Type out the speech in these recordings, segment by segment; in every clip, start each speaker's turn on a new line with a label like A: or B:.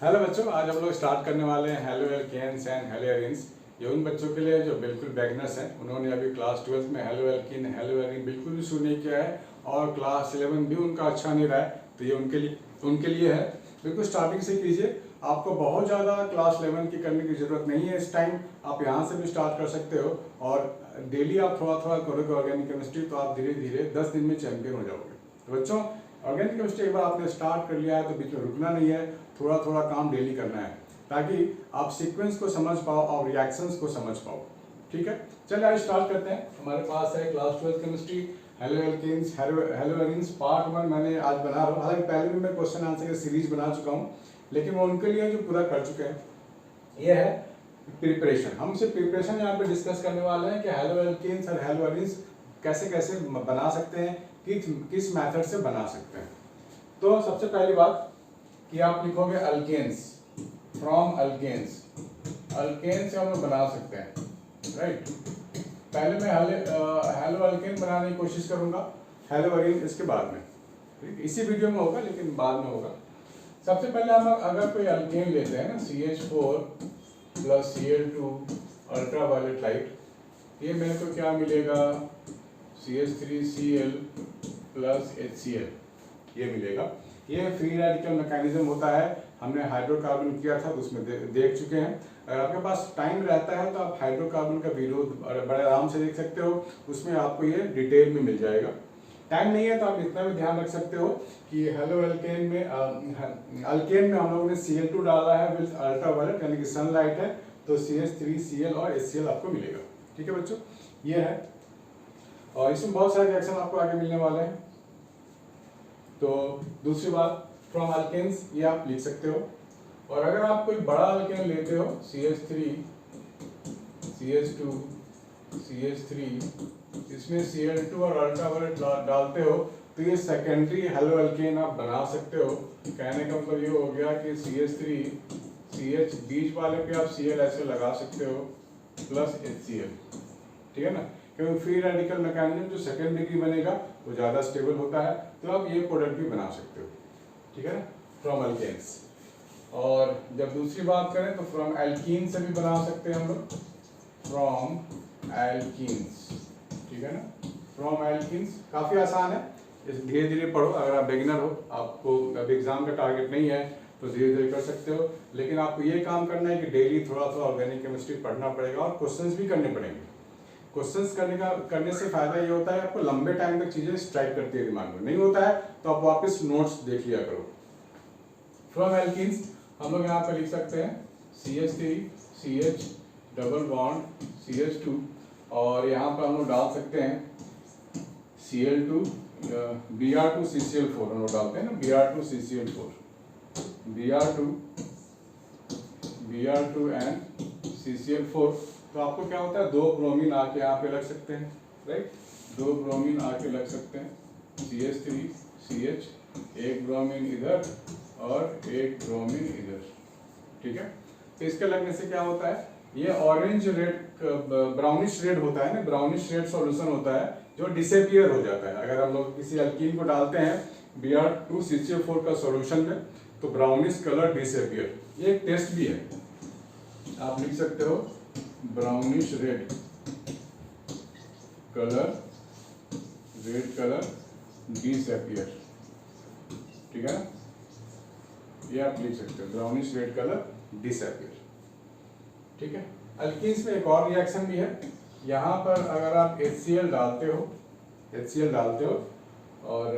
A: Hello बच्चों, आज हम लोग स्टार्ट करने वाले हैं halo alkanes and halo arenes. ये उन बच्चों के लिए जो बिल्कुल बिगिनर्स हैं, उन्होंने अभी क्लास 12 में हेलो एल्कीन हेलो एरीन बिल्कुल भी शुरू नहीं किया है और क्लास 11 भी उनका अच्छा नहीं रहा है, तो ये उनके लिए है। बिल्कुल स्टार्टिंग से कीजिए। आपको बहुत ज़्यादा क्लास 11 की करने की ज़रूरत नहीं है इस टाइम। आप यहाँ से भी स्टार्ट कर सकते हो और डेली आप थोड़ा थोड़ा करोगे ऑर्गेनिक केमिस्ट्री, तो आप धीरे धीरे 10 दिन में चैंपियन हो जाओगे। तो बच्चों, ऑर्गेनिक केमिस्ट्री एक बार आपने स्टार्ट कर लिया है तो बीच में रुकना नहीं है, थोड़ा थोड़ा काम डेली करना है ताकि आप सीक्वेंस को समझ पाओ और रिएक्शंस को समझ पाओ। ठीक है, चलिए आज स्टार्ट करते हैं। हमारे पास है class 12 chemistry halo alkanes halo arenes part 1 मैंने आज बना रहा हूँ। हालांकि पहले भी मैं क्वेश्चन आंसर की सीरीज बना चुका हूँ, लेकिन वो उनके लिए जो पूरा कर चुके हैं। ये है प्रिपरेशन। हम सिर्फ प्रिपरेशन यहाँ पे डिस्कस करने वाले हैं कि हेलो एल्केन्स और हेलो एरीन्स कैसे कैसे बना सकते हैं, किस मेथड से बना सकते हैं। तो सबसे पहली बात कि आप लिखोगे अल्केन्स, फ्रॉम अल्केन्स। अल्केन से हम लोग बना सकते हैं, राइट। पहले मैं हेलो अल्केन बनाने की कोशिश करूंगा, हेलो एरीन इसके बाद में, ठीक। इसी वीडियो में होगा लेकिन बाद में होगा। सबसे पहले हम अगर कोई अल्केन लेते हैं ना, CH4 plus Cl2 ultra violet light, ये मेरे को क्या मिलेगा, CH3Cl प्लस HCl, ये मिलेगा। ये फ्री रेडिकल मैकेनिज्म होता है, हमने हाइड्रोकार्बन किया था तो उसमें देख चुके हैं। अगर आपके पास टाइम रहता है तो आप हाइड्रोकार्बन का वीडियो बड़े आराम से देख सकते हो, उसमें आपको ये डिटेल में मिल जाएगा। टाइम नहीं है तो आप इतना भी ध्यान रख सकते हो कि हेलो अल्केन में हम लोगों ने Cl2 डाला है विद अल्ट्रा वायलेट यानी कि सनलाइट है, तो CH3Cl और HCl आपको मिलेगा। ठीक है बच्चों, ये है। और इसमें बहुत सारे रिएक्शन आपको आगे मिलने वाले हैं। तो दूसरी बात, फ्रॉम अल्केन्स ये आप लिख सकते हो। और अगर आप कोई बड़ा अल्केन लेते हो, CH3 CH2 CH3, इसमें Cl2 और अल्ट्रा वायलेट डालते हो तो ये सेकेंडरी हेलो अल्केन आप बना सकते हो। कहने का मतलब ये हो गया कि CH3 CH बीच वाले पे आप Cl ऐसे लगा सकते हो प्लस HCl, ठीक है ना, क्योंकि फ्री रेडिकल मैकेनिज्म जो सेकेंड डिग्री बनेगा वो ज़्यादा स्टेबल होता है, तो आप ये प्रोडक्ट भी बना सकते हो। ठीक है ना, फ्रॉम अल्केन्स। और जब दूसरी बात करें तो फ्रॉम एल्कीन से भी बना सकते हैं हम लोग, फ्रॉम एल्कीन्स, ठीक है ना। फ्रॉम एल्कीन्स काफ़ी आसान है, धीरे धीरे पढ़ो। अगर आप बिगिनर हो, आपको अभी एग्जाम का टारगेट नहीं है तो धीरे धीरे कर सकते हो, लेकिन आपको ये काम करना है कि डेली थोड़ा थोड़ा ऑर्गेनिक केमिस्ट्री पढ़ना पड़ेगा और क्वेश्चंस भी करने पड़ेंगे। क्वेश्चंस करने से फायदा ये होता है आपको लंबे टाइम तक चीजें स्ट्राइक करती है दिमाग में। नहीं होता है तो आप वापस नोट्स देख लिया करो। फ्रॉम एल्कीन्स हम लोग यहाँ पे लिख सकते हैं CH3 CH double bond CH2, और यहाँ पर हम लोग डाल सकते हैं Cl2 Br2 CCl4, हम लोग डालते हैं ना Br2 CCl4, Br2 and CCl4। तो आपको क्या होता है, दो ब्रोमीन आके यहाँ पे लग सकते हैं, राइट। दो ब्रोमीन आके लग सकते हैं, CH3 CH, एक ब्रोमीन इधर और एक ब्रोमीन इधर, ठीक है। तो इसके लगने से क्या होता है, ये ऑरेंज रेड ब्राउनिश रेड होता है ना, ब्राउनिश रेड सॉल्यूशन होता है जो डिसअपियर हो जाता है। अगर हम लोग किसी अल्कीन को डालते हैं Br2 CCl4 का सॉल्यूशन में तो ब्राउनिश कलर डिसअपियर, ये एक टेस्ट भी है, आप लिख सकते हो ब्राउनिश रेड कलर डिसअपियर, ठीक है, ये आप लिख सकते हो ब्राउनिश रेड कलर डिसअपियर, ठीक है। अल्कीन्स में एक और रिएक्शन भी है। यहाँ पर अगर आप HCl डालते हो और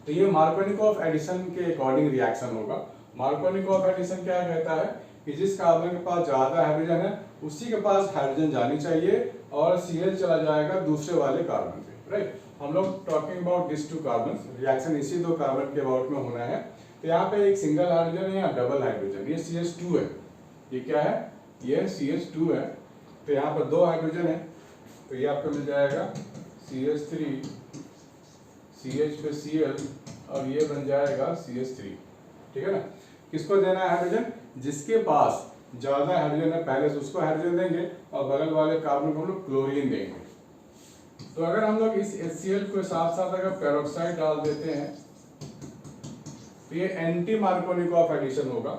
A: तो ये मार्कोनिकॉफ एडिशन के अकॉर्डिंग रिएक्शन होगा। मार्कोनिकॉफ एडिशन क्या कहता है कि जिस कार्बन के पास ज्यादा हाइड्रोजन है उसी के पास हाइड्रोजन जानी चाहिए और Cl चला जाएगा दूसरे वाले कार्बन पे, राइट। हम लोग talking about this two carbon, reaction इसी दो कार्बन के अबाउट में होना है। तो यहाँ पे एक सिंगल हाइड्रोजन है या डबल हाइड्रोजन, ये CH2 है, ये क्या है, ये CH2 है। तो यहाँ पर दो हाइड्रोजन है तो ये आपको मिल जाएगा CH3 CH पे Cl और ये बन जाएगा CH3, ठीक है ना। किसको देना है हाइड्रोजन, जिसके पास ज्यादा हाइड्रोजन है पहले से उसको हाइड्रोजन देंगे और बगल वाले कार्बन को हम लोग क्लोरीन देंगे। तो अगर हम लोग इस HCl को साथ साथ अगर पेरोक्साइड डाल देते हैं तो ये एंटी मार्कोनिक ऑफ एडिशन होगा,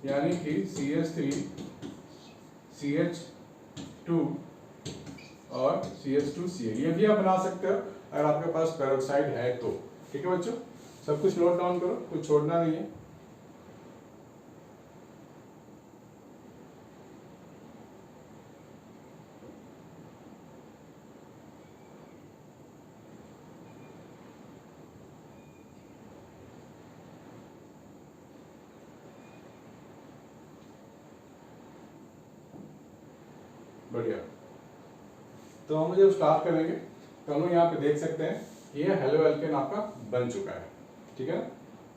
A: यानी कि CH3 CH2 और CH2Cl। ये भी आप बना सकते हो अगर आपके पास पेरोक्साइड है तो। ठीक है बच्चों, सब कुछ नोट डाउन करो, कुछ छोड़ना नहीं है। बढ़िया, तो हम जब स्टार्ट करेंगे तो हम यहाँ पे देख सकते हैं ये हेलो एल्केन आपका बन चुका है। ठीक है,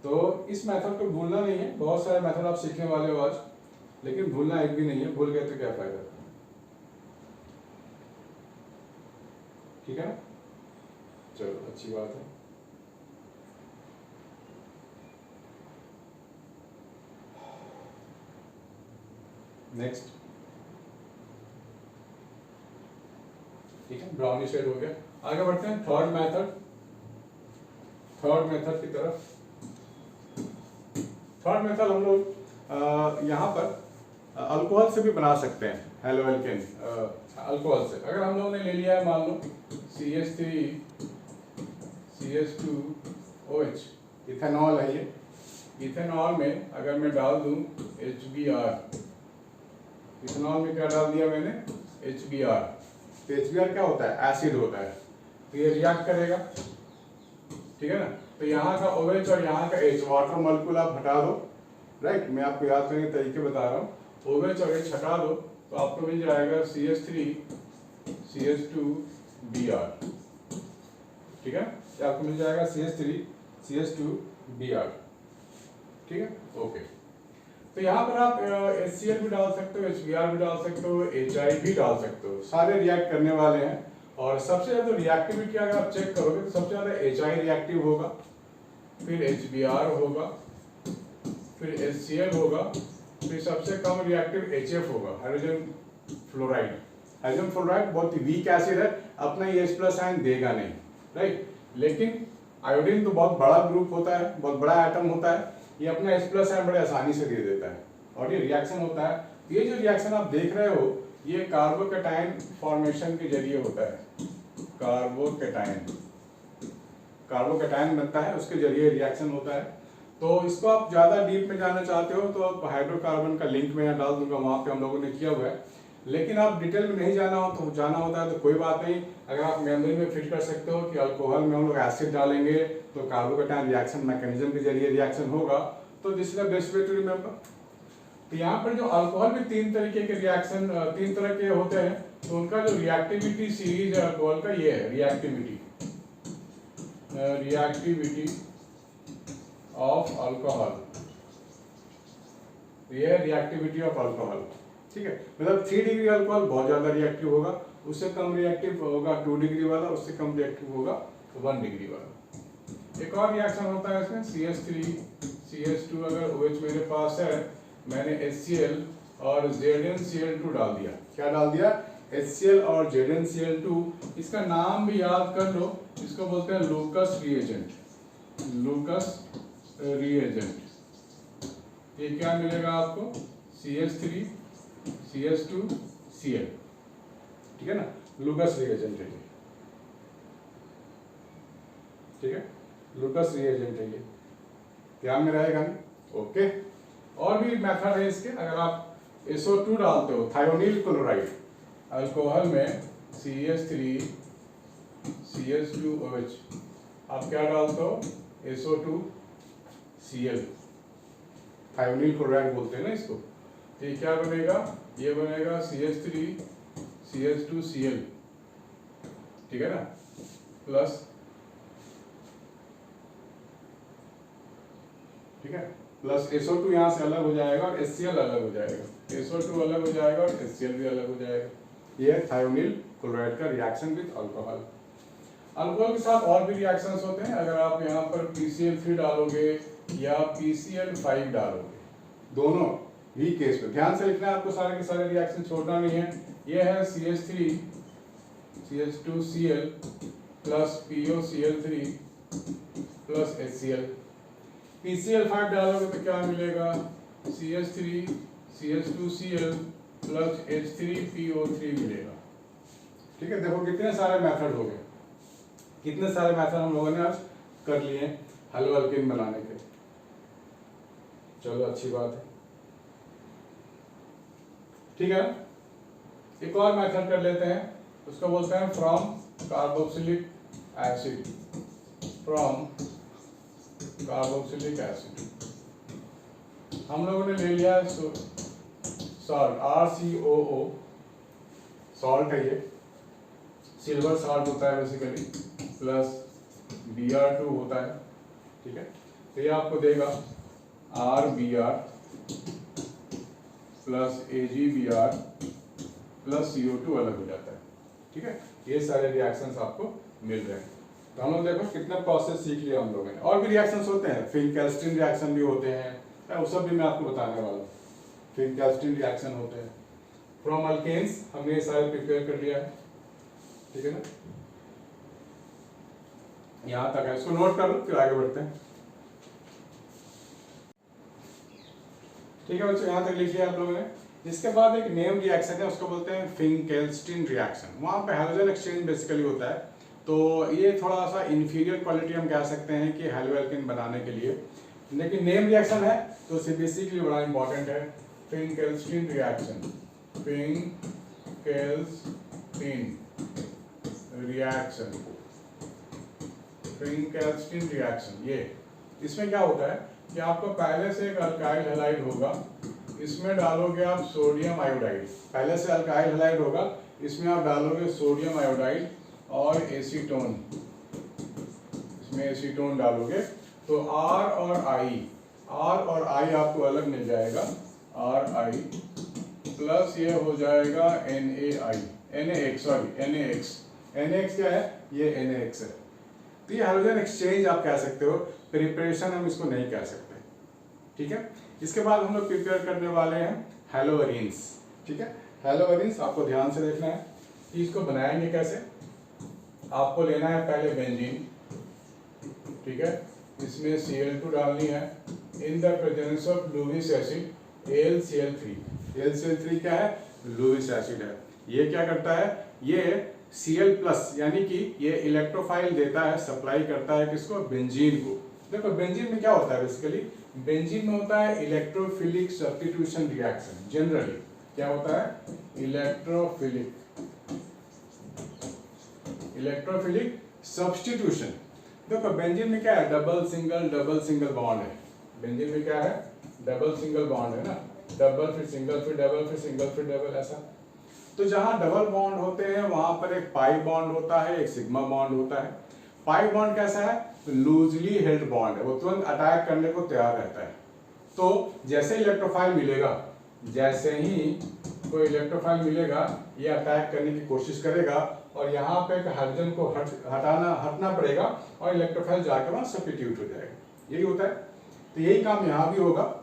A: तो इस मेथड को भूलना नहीं है। बहुत सारे मेथड आप सीखने वाले हो आज, लेकिन भूलना एक भी नहीं है, भूल गए तो क्या फायदा। ठीक है ना, चलो अच्छी बात है। नेक्स्ट, ठीक है, ब्राउनिश शेड हो गया। आगे बढ़ते हैं थर्ड मेथड की तरफ। थर्ड मेथड हम लोग यहाँ पर अल्कोहल से भी बना सकते हैं हेलो एल्केन। अल्कोहल से अगर हम लोगों ने ले लिया है, मान लो CH3 CH2OH, इथेनॉल है ये। इथेनॉल में अगर मैं डाल दूं HBr, इथेनॉल में क्या डाल दिया मैंने, HBr। तो HBr क्या होता है, एसिड होता है, तो ये रिएक्ट करेगा। ठीक है ना, तो यहाँ का OH और यहाँ का H, वाटर मॉलिक्यूल आप हटा दो। राइट, मैं आपको याद करने के तरीके बता रहा हूँ। OH और H हटा दो तो आपको मिल जाएगा CH3 CH2Br। ठीक है, ये आपको मिल जाएगा CH3 CH2Br। ठीक है, ओके। तो यहाँ पर आप HCl भी डाल सकते हो, HBr भी डाल सकते हो, HI भी डाल सकते हो, सारे रिएक्ट करने वाले हैं। और सबसे ज्यादा रिएक्टिविटी अगर आप चेक करोगे तो सबसे ज्यादा HI रिएक्टिव होगा, फिर HBr होगा, फिर HCl होगा, फिर सबसे कम रिएक्टिव HF होगा, हाइड्रोजन फ्लोराइड। हाइड्रोजन फ्लोराइड बहुत ही वीक एसिड है, अपना ये H+ आयन देगा नहीं। राइट, लेकिन आयोडीन तो बहुत बड़ा ग्रुप होता है, बहुत बड़ा एटम होता है, ये अपना H+ आयन बड़े आसानी से दे देता है और ये रिएक्शन होता है। ये जो रिएक्शन आप देख रहे हो ये कार्बोकैटायन फॉर्मेशन के जरिए होता है। कार्बोकैटायन बनता है, उसके जरिए रिएक्शन होता है। तो इसको आप ज्यादा डीप में जाना चाहते हो तो आप हाइड्रोकार्बन का लिंक में यहाँ डाल दूंगा, वहां पे हम लोगों ने किया हुआ है। लेकिन आप डिटेल में नहीं जाना होता है तो कोई बात नहीं, अगर आप मेमोरी में फिट कर सकते हो कि अल्कोहल में हम लोग एसिड डालेंगे तो कार्बोकैटायन रिएक्शन मैकेनिज्म के जरिए रिएक्शन होगा, तो this is the best way to remember. तो यहाँ पर जो अल्कोहल में तीन तरीके के रिएक्शन, तीन तरह के होते हैं, तो उनका जो रिएक्टिविटी सीरीज है अल्कोहल का ये है, रिएक्टिविटी ऑफ अल्कोहल, ये है रिएक्टिविटी ऑफ अल्कोहल। ठीक है, मतलब 3 डिग्री अल्कोहल बहुत ज्यादा रिएक्टिव होगा, उससे कम रिएक्टिव होगा 2 डिग्री वाला, उससे कम रिएक्टिव होगा 1 डिग्री वाला। एक और रिएक्शन होता है इसमें CH3 CH2, अगर OH मेरे पास है, मैंने HCl और ZnCl2 डाल दिया। क्या डाल दिया, HCl और ZnCl2। इसका नाम भी याद कर लो, इसको बोलते हैं लूकस रिएजेंट। ये क्या मिलेगा आपको, CH3 CH2Cl। ठीक है ना, लूकस रिएजेंट है ये। ठीक है, लूकस रिएजेंट है ये, ध्यान में रहेगा ना। ओके, और भी मेथड है इसके। अगर आप SO2 डालते हो, थायोनील क्लोराइड, अल्कोहल में CH3 CH2OH, आप क्या डालते हो, SO2Cl, थायोनील क्लोराइड बोलते हैं ना इसको। ये क्या बनेगा, ये बनेगा CH3 CH2Cl। ठीक है ना, प्लस, ठीक है, प्लस SO2 यहाँ से अलग हो जाएगा और HCl अलग हो जाएगा, SO2 अलग हो जाएगा और HCl भी अलग हो जाएगा। ये है थायोनील क्लोराइड का रिएक्शन विद अल्कोहल। अल्कोहल के साथ और भी रिएक्शंस होते हैं। अगर आप यहाँ पर PCl3 डालोगे या PCl5 डालोगे, दोनों ही केस पे ध्यान से लिखना है आपको, सारे के सारे रिएक्शन छोड़ना नहीं है। ये है CH3 CH2Cl plus POCl3 plus HCl। PCl5 डालोगे तो क्या मिलेगा, CH3 CH2Cl प्लस H3PO3 मिलेगा। ठीक है, देखो कितने सारे मेथड हो गए, कितने सारे मेथड हम लोगों ने आज कर लिए हेलोअल्केन बनाने के। चलो अच्छी बात है, ठीक है। एक और मेथड कर लेते हैं, उसको बोलते हैं from carboxylic acid, from carboxylic acid. हम लोगों ने ले लिया सॉल्ट RCOO, सॉल्ट है ये, सिल्वर सॉल्ट होता है बेसिकली, प्लस Br2 होता है। ठीक है, तो ये आपको देगा RBr plus AgBr plus CO2 अलग हो जाता है। ठीक है, ये सारे रिएक्शंस आपको मिल रहे हैं। तो हम लोग देखो कितना प्रोसेस सीख लिया हम लोगों ने। और भी रिएक्शंस होते हैं, फिनकेल्स्टीन रिएक्शन भी होते हैं, वो सब भी मैं आपको बताने वाला हूँ। फिनकेल्स्टीन रिएक्शन होते हैं। फ्रॉम अल्केन्स हमने ये सारे प्रिपेयर कर लिया है, ठीक है ना, यहाँ तक है, इसको नोट कर लो फिर आगे बढ़ते हैं। ठीक है बच्चों, यहाँ तक लिख लिया आप लोगों ने। इसके बाद एक नेम रिएक्शन है, उसको बोलते हैं फिनकेल्स्टीन रिएक्शन। वहाँ पे हाइड्रोजन एक्सचेंज बेसिकली होता है, तो ये थोड़ा सा इंफीरियर क्वालिटी हम कह सकते हैं कि हेलोअल्केन बनाने के लिए, लेकिन नेम रिएक्शन है तो सीबीसी के लिए बड़ा इंपॉर्टेंट है। फिनकेल्स्टीन रिएक्शन, फिनकेल्स्टीन रिएक्शन, फिनकेल्स्टीन रिएक्शन। ये इसमें क्या होता है कि आपको पहले से एक अल्काइल हैलाइड होगा, इसमें डालोगे आप सोडियम आयोडाइड, पहले से अल्काइल हैलाइड होगा, इसमें आप डालोगे सोडियम आयोडाइड और एसीटोन, इसमें एसीटोन डालोगे तो R और I आपको अलग मिल जाएगा, RI प्लस ये हो जाएगा NaX क्या है, ये NaX है। तो ये हाइड्रोजन एक्सचेंज आप कह सकते हो, प्रिपरेशन हम इसको नहीं कह सकते। ठीक है, इसके बाद हम लोग प्रिपेयर करने वाले हैं हेलोअरीन्स। ठीक है, हेलोअरीन्स आपको ध्यान से देखना है कि इसको बनाएंगे कैसे। आपको लेना है पहले बेंजीन, ठीक है, इसमें Cl2 डालनी है in the presence of Lewis acid AlCl3 क्या है, लुईस एसिड है। ये क्या करता है, ये Cl+ यानी कि ये इलेक्ट्रोफाइल देता है, सप्लाई करता है किसको, बेंजीन को। देखो बेंजीन में क्या होता है, बेसिकली बेंजीन में होता है इलेक्ट्रोफिलिक सब्स्टिट्यूशन रिएक्शन। जनरली क्या होता है, इलेक्ट्रोफिलिक सब्स्टिट्यूशन। देखो बेंजीन में क्या है, डबल सिंगल बॉन्ड है। बेंजीन में क्या है, डबल सिंगल बॉन्ड है ना, डबल फिर सिंगल फिर डबल फिर सिंगल फिर डबल, ऐसा। तो जहां डबल बॉन्ड होते हैं वहां पर एक पाई बॉन्ड होता है, एक सिग्मा बॉन्ड होता है। पाई बॉन्ड कैसा है, लूजली हेल्ड बॉन्ड है, वो तुरंत अटैक करने को तैयार रहता है। तो जैसे इलेक्ट्रोफाइल मिलेगा, जैसे ही कोई इलेक्ट्रोफाइल मिलेगा, ये अटैक करने की कोशिश करेगा और यहाँ पे हाइड्रोजन को हटना पड़ेगा और इलेक्ट्रोफाइल जाकर वहाँ सब्स्टिट्यूट हो जाएगा, यही होता है। तो यही काम यहाँ भी होगा।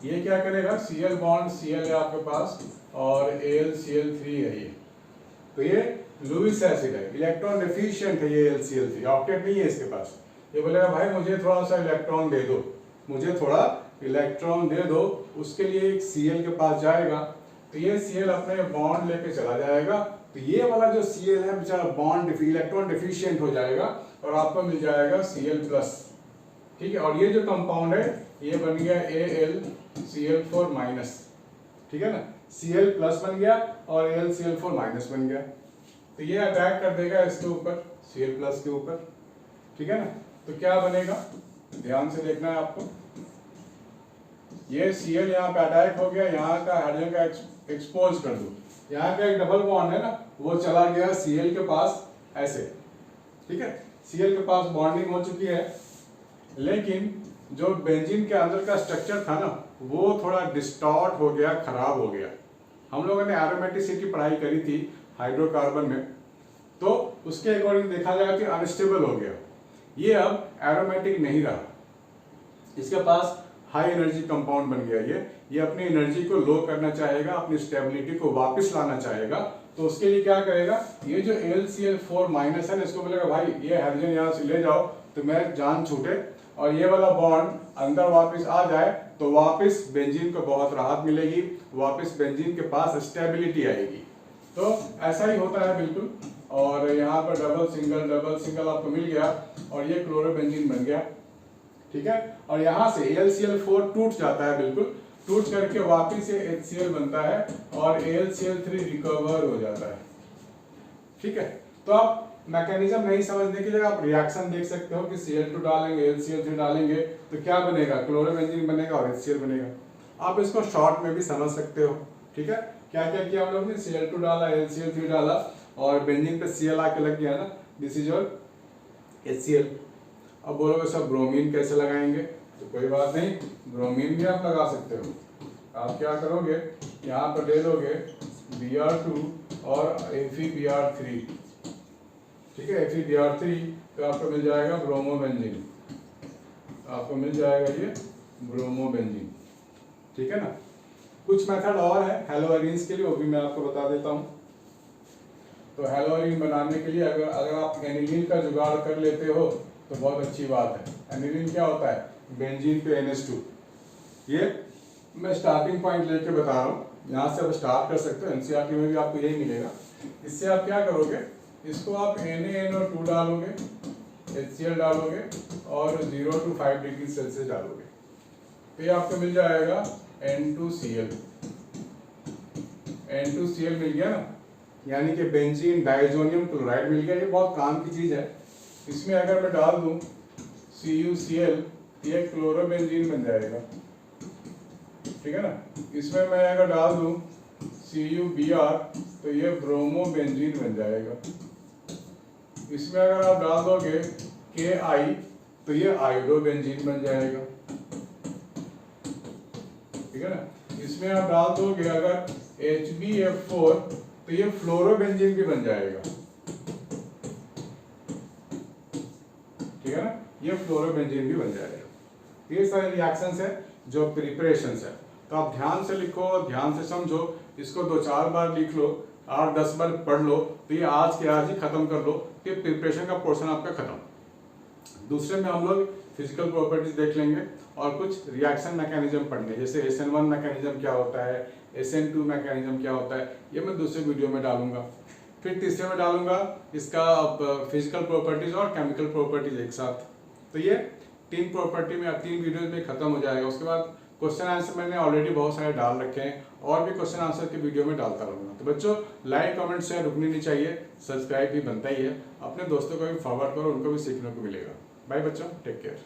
A: ये क्या करेगा, Cl बॉन्ड Cl है आपके पास और AlCl3 है ये, तो ये लुईस एसिड है, इलेक्ट्रॉन डेफिशिएंट है ये AlCl3, ऑक्टेट नहीं है इसके पास। ये बोलेगा भाई मुझे थोड़ा सा इलेक्ट्रॉन दे दो, मुझे थोड़ा इलेक्ट्रॉन दे दो, उसके लिए एक Cl के पास जाएगा, तो ये Cl अपने बॉन्ड लेके चला जाएगा, तो ये वाला जो Cl है बेचारा बॉन्ड इलेक्ट्रॉन डेफिशिएंट हो जाएगा और आपको मिल जाएगा Cl+। ठीक है, और ये जो कंपाउंड है ये बन गया AlCl4-, ठीक है ना, Cl+ बन गया और AlCl4- बन गया। तो ये अटैक कर देगा इसके ऊपर, Cl+ के ऊपर, ठीक है ना। तो क्या बनेगा, ध्यान से देखना है आपको। ये Cl यहाँ पे अटैक हो गया, यहाँ का हाइड्रोजन का एक्सपोज कर दो, यहाँ का एक डबल बॉन्ड है ना, वो चला गया Cl के पास ऐसे, ठीक है, Cl के पास बॉन्डिंग हो चुकी है, लेकिन जो बेंजीन के अंदर का स्ट्रक्चर था ना, वो थोड़ा डिस्टॉर्ट हो गया, खराब हो गया। हम लोगों ने एरोमेटिसिटी पढ़ाई करी थी हाइड्रोकार्बन में, तो उसके अकॉर्डिंग देखा जाए कि अनस्टेबल हो गया, ये अब एरोमेटिक नहीं रहा, इसके पास हाई एनर्जी कंपाउंड बन गया। ये अपनी एनर्जी को लो करना चाहेगा, अपनी स्टेबिलिटी को वापस लाना चाहेगा, तो उसके लिए क्या करेगा, ये जो AlCl4- है ना, इसको बोलेगा भाई ये हाइड्रोजन यहाँ से ले जाओ, तो मैं जान छूटे और ये वाला बॉन्ड अंदर वापस आ जाए तो वापस बेंजीन को बहुत राहत मिलेगी, वापस बेंजीन के पास स्टेबिलिटी आएगी। तो ऐसा ही होता है बिल्कुल। और यहाँ पर डबल सिंगल आपको मिल गया और ये क्लोरोबेंजीन बन गया, ठीक है। और यहाँ से AlCl4 टूट जाता है, बिल्कुल टूट करके वापिस से HCl बनता है और AlCl3 रिकवर हो जाता है, ठीक है। तो आप मैकेनिज्म नहीं समझने की जगह आप रिएक्शन देख सकते हो कि Cl2 डालेंगे AlCl3 डालेंगे तो क्या बनेगा, क्लोरोबेंजीन बनेगा और HCl बनेगा। आप इसको शॉर्ट में भी समझ सकते हो, ठीक है। क्या क्या किया हम लोग ने, Cl2 डाला AlCl3 डाला और बेंजीन पे Cl आके लग गया ना, दिस इज योर HCl। अब बोलोगे सर ब्रोमीन कैसे लगाएंगे, तो कोई बात नहीं, ब्रोमीन भी आप लगा सकते हो। आप क्या करोगे, यहाँ पर ले लोगे Br2 और FeBr3, ठीक है, FeBr3 तो आपको मिल जाएगा ब्रोमोबेंजीन, आपको मिल जाएगा ये ब्रोमोबेंजीन, ठीक है ना। कुछ मेथड और है हेलोएरिन्स के लिए, वो भी मैं आपको बता देता हूँ। तो हेलोएरिन बनाने के लिए अगर आप एनिलीन का जुगाड़ कर लेते हो तो बहुत अच्छी बात है। एनिलीन क्या होता है, बेंजीन पे NH2। ये मैं स्टार्टिंग पॉइंट लेके बता रहा हूँ, यहाँ से आप स्टार्ट कर सकते हो, NCERT में भी आपको यही मिलेगा। इससे आप क्या करोगे, इसको आप NaNO2 डालोगे, HCl डालोगे और 0 to 5 डिग्री सेल्सियस डालोगे, तो ये आपको मिल जाएगा N2Cl। N2Cl मिल गया ना, यानी कि बेंजीन डाइजोनियम क्लोराइड मिल गया। ये बहुत काम की चीज़ है। इसमें अगर मैं डाल दूं CuCl, ये क्लोरोबेंजीन बन जाएगा, ठीक है ना। इसमें मैं अगर डाल दूं CuBr तो ये ब्रोमोबेंजीन बन जाएगा। इसमें अगर आप डाल दोगे Ki तो ये आयोडोबेंजीन बन जाएगा, ठीक है ना। इसमें आप डाल दोगे अगर HbF4 तो ये फ्लोरोबेंजीन भी बन जाएगा, ठीक है ना, ये फ्लोरोबेंजीन भी बन जाएगा। ये सारे रिएक्शंस है जो प्रिपरेशंस है। तो आप ध्यान से लिखो, ध्यान से समझो, इसको 2-4 बार लिख लो, 8-10 बार पढ़ लो, तो ये आज के आज ही खत्म कर लो, कि प्रिपरेशन का पोर्शन आपका खत्म। दूसरे में हम लोग फिजिकल प्रॉपर्टीज देख लेंगे और कुछ रिएक्शन मैकेनिज्म पढ़ेंगे, जैसे SN1 मैकेनिज्म क्या होता है, SN2 मैकेनिज्म क्या होता है, ये मैं दूसरे वीडियो में डालूंगा। फिर तीसरे में डालूंगा इसका फिजिकल प्रॉपर्टीज और केमिकल प्रॉपर्टीज एक साथ। तो ये 3 प्रॉपर्टी में 3 वीडियोज में खत्म हो जाएगा। उसके बाद क्वेश्चन आंसर मैंने ऑलरेडी बहुत सारे डाल रखे हैं और भी क्वेश्चन आंसर के वीडियो में डालता रहूँगा। तो बच्चों लाइक कमेंट शेयर रुकनी नहीं चाहिए, सब्सक्राइब भी बनता ही है। अपने दोस्तों को भी फॉरवर्ड करो, उनको भी सीखने को मिलेगा। बाय बच्चों, टेक केयर।